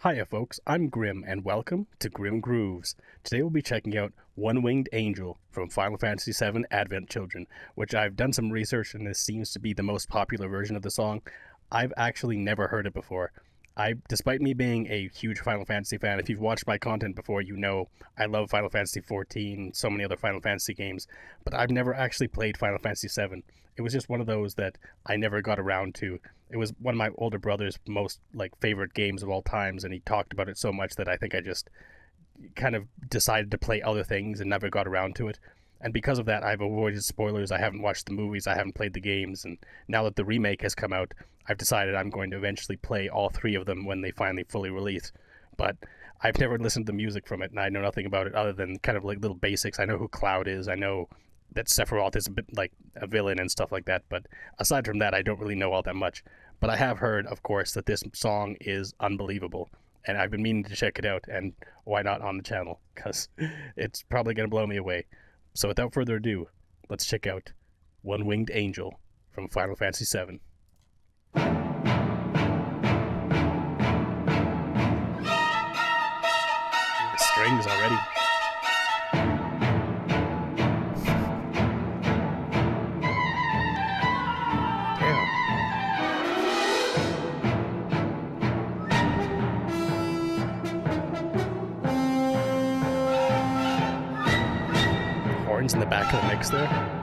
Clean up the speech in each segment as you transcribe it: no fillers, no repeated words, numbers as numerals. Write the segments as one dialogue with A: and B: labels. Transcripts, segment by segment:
A: Hiya folks, I'm Grim and welcome to Grim Grooves. Today we'll be checking out One Winged Angel from Final Fantasy VII Advent Children, which I've done some research and this seems to be the most popular version of the song. I've actually never heard it before. Despite me being a huge Final Fantasy fan, if you've watched my content before, you know I love Final Fantasy XIV, so many other Final Fantasy games, but I've never actually played Final Fantasy VII. It was just one of those that I never got around to. It was one of my older brother's most favorite games of all times, and he talked about it so much that I think I just kind of decided to play other things and never got around to it. And because of that, I've avoided spoilers. I haven't watched the movies, I haven't played the games, and now that the remake has come out, I've decided I'm going to eventually play all three of them when they finally fully release. But I've never listened to the music from it, and I know nothing about it other than kind of like little basics. I know who Cloud is, I know that Sephiroth is a bit like a villain and stuff like that, but aside from that, I don't really know all that much. But I have heard, of course, that this song is unbelievable, and I've been meaning to check it out, and why not on the channel? Because it's probably going to blow me away. So without further ado, let's check out One Winged Angel from Final Fantasy VII. The strings already. Damn. Horns in the back of the mix there.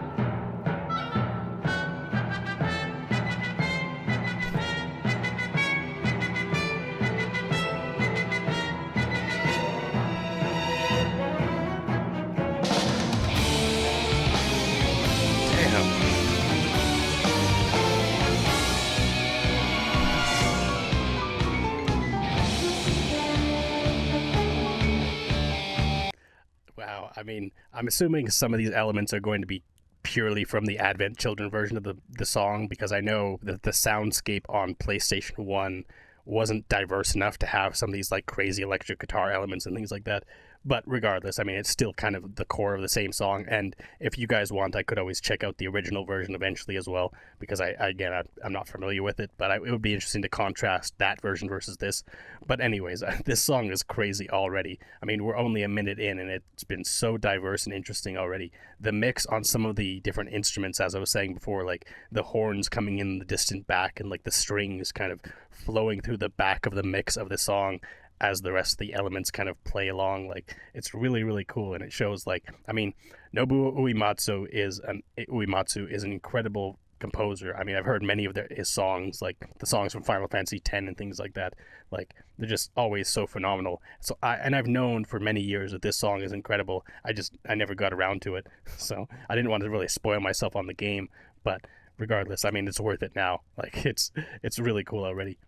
A: Wow, I mean, I'm assuming some of these elements are going to be purely from the Advent Children version of the song, because I know that the soundscape on PlayStation 1 wasn't diverse enough to have some of these crazy electric guitar elements and things like that. But regardless, I mean, it's still kind of the core of the same song. And if you guys want, I could always check out the original version eventually as well, because I'm not familiar with it, but it would be interesting to contrast that version versus this. But anyways, this song is crazy already. I mean, we're only a minute in, and it's been so diverse and interesting already. The mix on some of the different instruments, as I was saying before, like the horns coming in the distant back and the strings kind of flowing through the back of the mix of the song as the rest of the elements kind of play along. It's really, really cool, and it shows I mean, Nobuo Uematsu is an incredible composer. I mean, I've heard many of his songs, like the songs from Final Fantasy X and things like that. They're just always so phenomenal. So I've known for many years that this song is incredible. I never got around to it, so I didn't want to really spoil myself on the game. But regardless, I mean, it's worth it now. It's really cool already.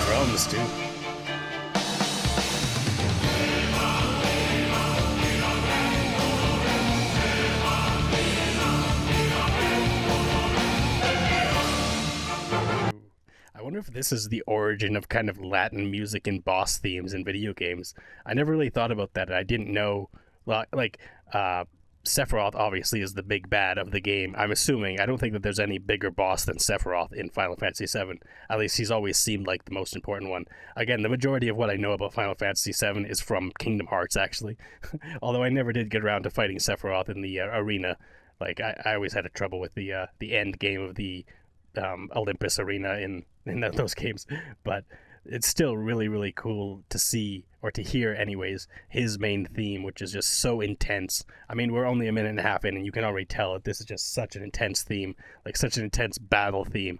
A: Drums too. I wonder if this is the origin of kind of Latin music and boss themes in video games. I never really thought about that. I didn't know, Sephiroth obviously is the big bad of the game. I'm assuming. I don't think that there's any bigger boss than Sephiroth in Final Fantasy VII. At least he's always seemed like the most important one. Again, the majority of what I know about Final Fantasy VII is from Kingdom Hearts, actually. Although I never did get around to fighting Sephiroth in the arena. I always had a trouble with the end game of the Olympus arena in those games. But it's still really, really cool to see, or to hear anyways, his main theme, which is just so intense. I mean, we're only a minute and a half in, and you can already tell that this is just such an intense theme, such an intense battle theme.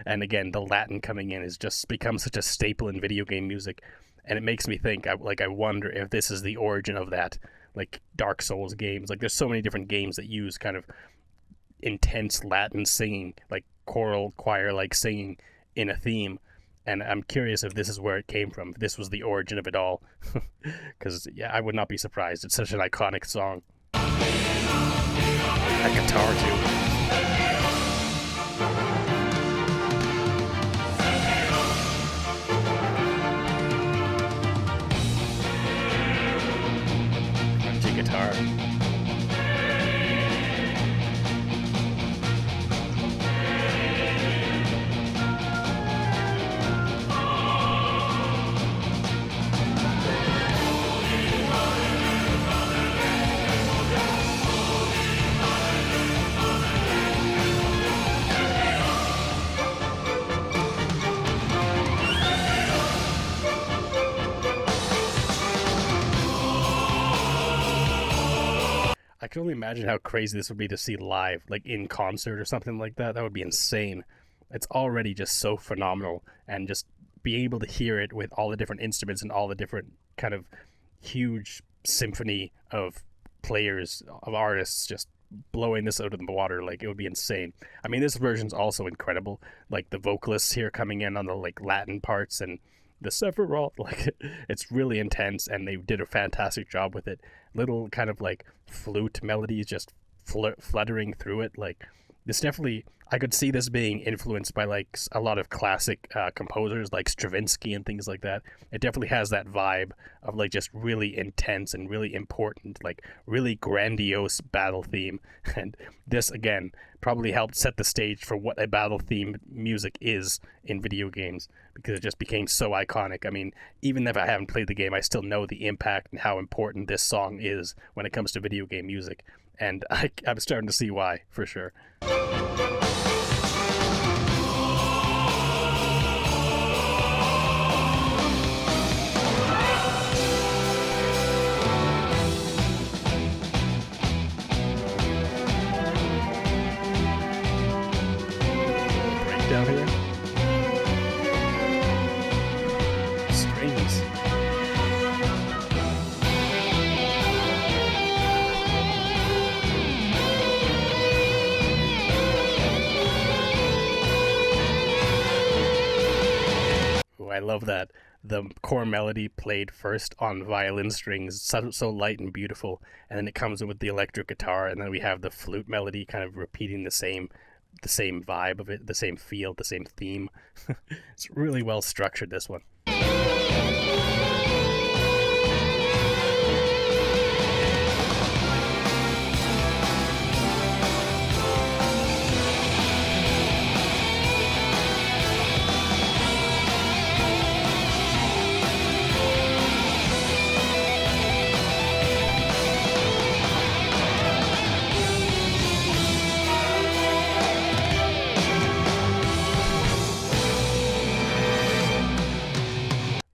A: And again, the Latin coming in has just become such a staple in video game music, and it makes me think, I wonder if this is the origin of that. like Dark Souls games. Like there's so many different games that use kind of intense Latin singing, like choral choir like singing in a theme. And I'm curious if this is where it came from. If this was the origin of it all, because yeah, I would not be surprised. It's such an iconic song. That guitar too. Crunchy guitar. I can only imagine how crazy this would be to see live, like in concert or something like that. That would be insane. It's already just so phenomenal, and just being able to hear it with all the different instruments and all the different kind of huge symphony of players, of artists, just blowing this out of the water, like it would be insane. I mean, this version's also incredible. Like the vocalists here coming in on the like Latin parts and the Sephiroth, like it's really intense, and they did a fantastic job with it. Little kind of like flute melodies just fluttering through it. Like this definitely, I could see this being influenced by like a lot of classic composers like Stravinsky and things like that. It definitely has that vibe of like just really intense and really important, like really grandiose battle theme. And this again probably helped set the stage for what a battle theme music is in video games, because it just became so iconic. I mean, even if I haven't played the game, I still know the impact and how important this song is when it comes to video game music. And I'm starting to see why, for sure. Breakdown here. Strings. I love that the core melody played first on violin strings, so light and beautiful, and then it comes in with the electric guitar, and then we have the flute melody kind of repeating the same vibe of it, the same feel, the same theme. It's really well structured, this one.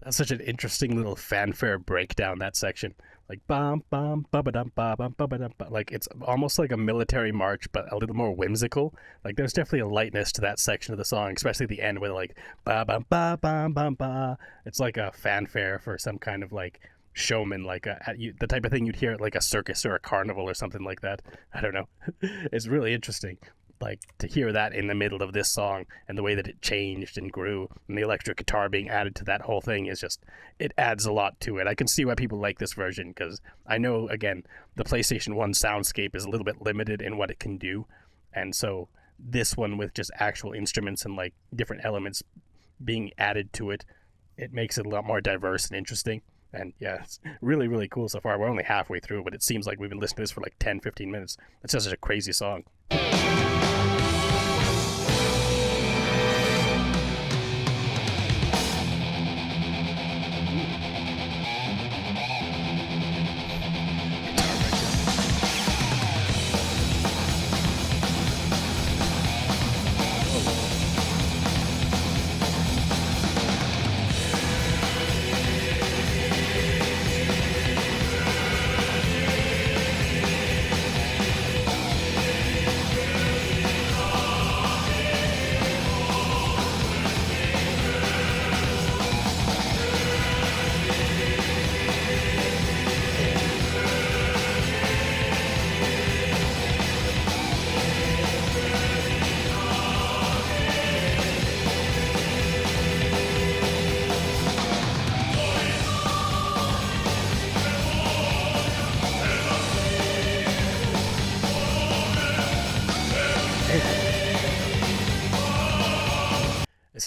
A: That's such an interesting little fanfare breakdown, that section. Like bum bum ba ba dum ba bum ba ba dum ba. Like it's almost like a military march, but a little more whimsical. Like there's definitely a lightness to that section of the song, especially the end where like ba bum ba bum bum ba. It's like a fanfare for some kind of like showman, like the type of thing you'd hear at like a circus or a carnival or something like that. I don't know. It's really interesting. Like to hear that in the middle of this song, and the way that it changed and grew, and the electric guitar being added to that whole thing is just, it adds a lot to it. I can see why people like this version, because I know, again, the PlayStation 1 soundscape is a little bit limited in what it can do, and so this one with just actual instruments and like different elements being added to it, it makes it a lot more diverse and interesting. And yeah, it's really, really cool so far. We're only halfway through, but it seems like we've been listening to this for like 10-15 minutes. It's just such a crazy song.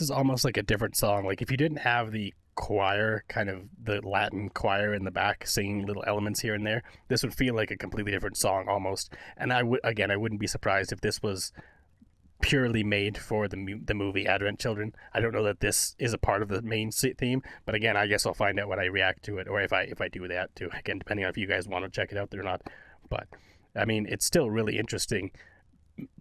A: this is almost like a different song. Like if you didn't have the choir, kind of the Latin choir in the back singing little elements here and there, this would feel like a completely different song almost. And I wouldn't be surprised if this was purely made for the movie Advent Children. I don't know that this is a part of the main theme, but again, I guess I'll find out when I react to it, or if I do that too. Again, depending on if you guys want to check it out or not. But I mean, it's still really interesting,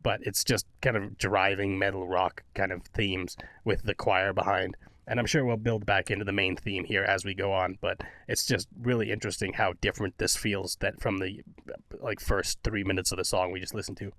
A: but it's just kind of driving metal rock kind of themes with the choir behind. And I'm sure we'll build back into the main theme here as we go on, but it's just really interesting how different this feels that from the like first 3 minutes of the song we just listened to.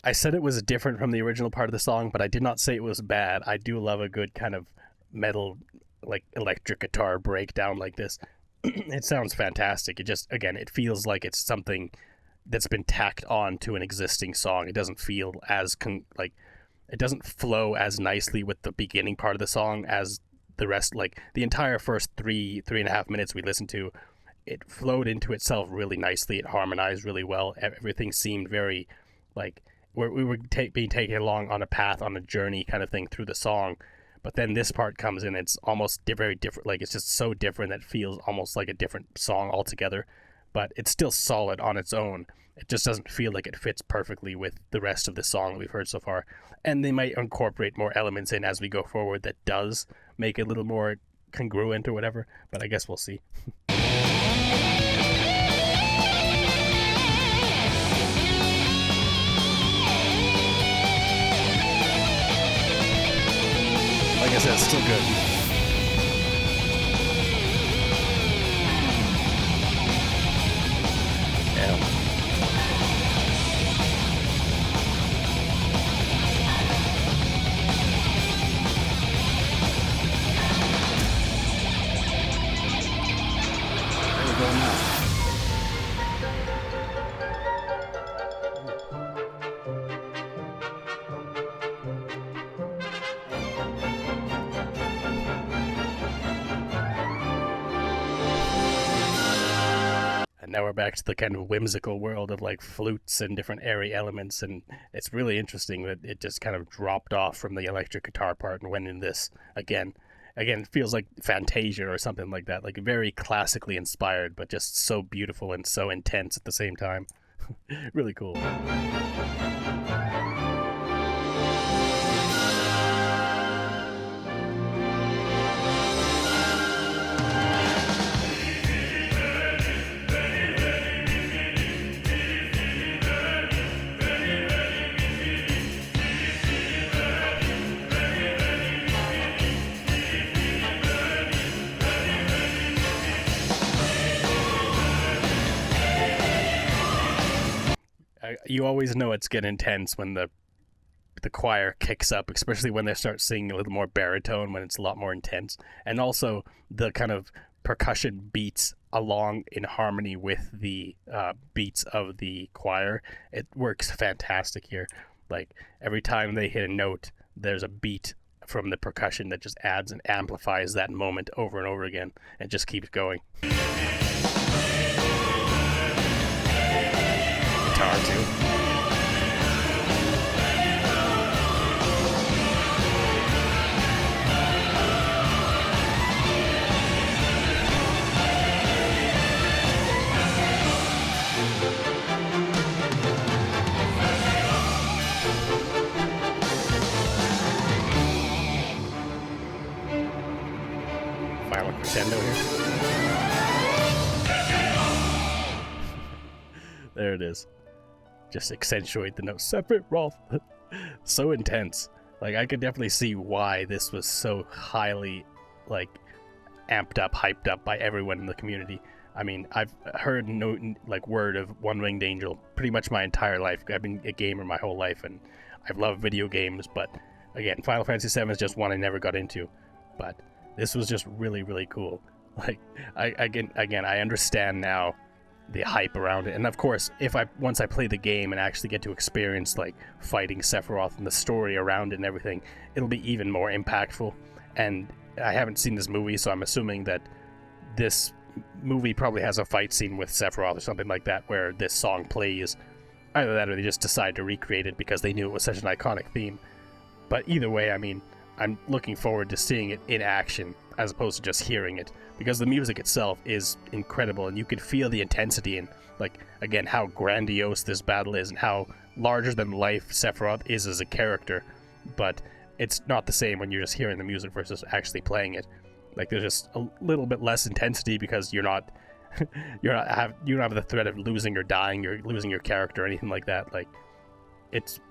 A: I said it was different from the original part of the song, but I did not say it was bad. I do love a good kind of metal, like electric guitar breakdown like this. It sounds fantastic. It just, again, it feels like it's something that's been tacked on to an existing song. It doesn't feel as, it doesn't flow as nicely with the beginning part of the song as the rest. Like the entire first three and a half minutes we listened to, it flowed into itself really nicely. It harmonized really well. Everything seemed very, like, we were being taken along on a path, on a journey kind of thing through the song. But then this part comes in, it's almost very different. Like, it's just so different that it feels almost like a different song altogether. But it's still solid on its own. It just doesn't feel like it fits perfectly with the rest of the song that we've heard so far. And they might incorporate more elements in as we go forward that does make it a little more congruent or whatever. But I guess we'll see. Like I said, it's still good. Yeah. There we go now. Now we're back to the kind of whimsical world of like flutes and different airy elements, and it's really interesting that it just kind of dropped off from the electric guitar part and went in this again. It feels like Fantasia or something like that, like very classically inspired, but just so beautiful and so intense at the same time. Really cool. You always know it's getting intense when the choir kicks up, especially when they start singing a little more baritone, when it's a lot more intense. And also the kind of percussion beats along in harmony with the beats of the choir. It works fantastic here. Like every time they hit a note, there's a beat from the percussion that just adds and amplifies that moment over and over again, and just keeps going. Guitar too. Final crescendo here. There it is. Just accentuate the note. Sephiroth. So intense. Like, I could definitely see why this was so highly, like, amped up, hyped up by everyone in the community. I mean, I've heard word of One Winged Angel pretty much my entire life. I've been a gamer my whole life, and I've loved video games, but again, Final Fantasy VII is just one I never got into. But this was just really, really cool. Like, I understand now the hype around it. And of course, once I play the game and actually get to experience like fighting Sephiroth and the story around it and everything, it'll be even more impactful. And I haven't seen this movie, so I'm assuming that this movie probably has a fight scene with Sephiroth or something like that where this song plays. Either that or they just decide to recreate it because they knew it was such an iconic theme. But either way, I mean, I'm looking forward to seeing it in action as opposed to just hearing it, because the music itself is incredible and you can feel the intensity and, like, again, how grandiose this battle is and how larger than life Sephiroth is as a character. But it's not the same when you're just hearing the music versus actually playing it. Like, there's just a little bit less intensity because you don't have the threat of losing or dying or losing your character or anything like that. Like, it's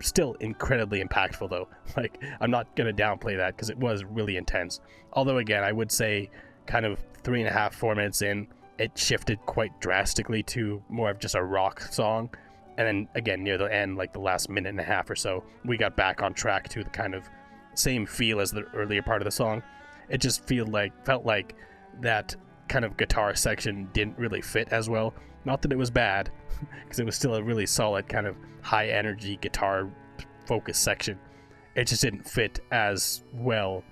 A: still incredibly impactful though. Like, I'm not gonna downplay that because it was really intense. Although again, I would say kind of 3.5, 4 minutes in, it shifted quite drastically to more of just a rock song. And then again, near the end, like the last minute and a half or so, we got back on track to the kind of same feel as the earlier part of the song. It just felt like that kind of guitar section didn't really fit as well. Not that it was bad, because it was still a really solid kind of high energy guitar focused section. It just didn't fit as well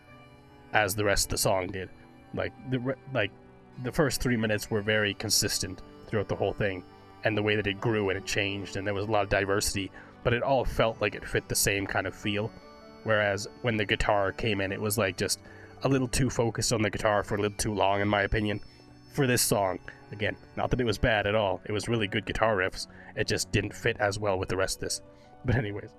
A: as the rest of the song did. Like the first 3 minutes were very consistent throughout the whole thing, and the way that it grew and it changed, and there was a lot of diversity, but it all felt like it fit the same kind of feel. Whereas when the guitar came in, it was like just a little too focused on the guitar for a little too long, in my opinion, for this song. Again, not that it was bad at all. It was really good guitar riffs. It just didn't fit as well with the rest of this. But anyways,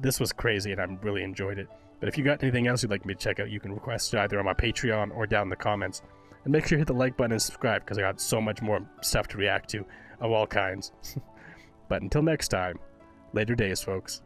A: this was crazy and I really enjoyed it. But if you got anything else you'd like me to check out, you can request it either on my Patreon or down in the comments. And make sure you hit the like button and subscribe, because I got so much more stuff to react to of all kinds. But until next time, later days, folks.